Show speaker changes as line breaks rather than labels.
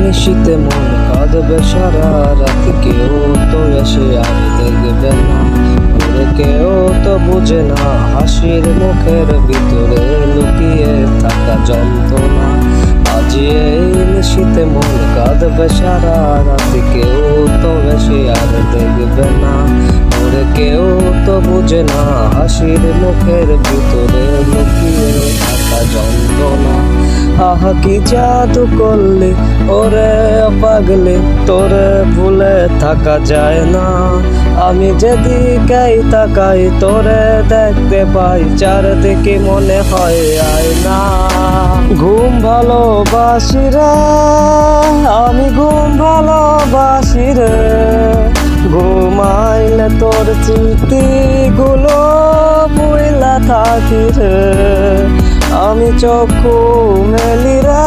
নিশীতে মন কাঁদবে সারা রাত, কেউ তো এসে আর দেখবে না, ওরে কেউ তো বুঝে না হাসির মুখের ভিতরে লুকিয়ে থাকা যন্ত্রণা। আজ এই নিশীতে মন কাঁদবে সারা রাত, কেউ তো এসে আর দেখবে না, ওরে কেউ তো বুঝে না হাসির মুখের ভিতরে লুকিয়ে থাকা যন্ত্রণা। আহা কি জাদু করলি ওরে পাগলি, তোরে ভুলে থাকা যায় না। আমি যেদিকেই তাকাই তোরে দেখতে পাই, চারদিকে মনে হয় আয়না। ঘুম ভালোবাসি রে, আমি ঘুম ভালোবাসি রে, ঘুমাইলে তোর স্মৃতিগুলো ভুইলা থাকি রে। আমি চক্ষু মেলি রে,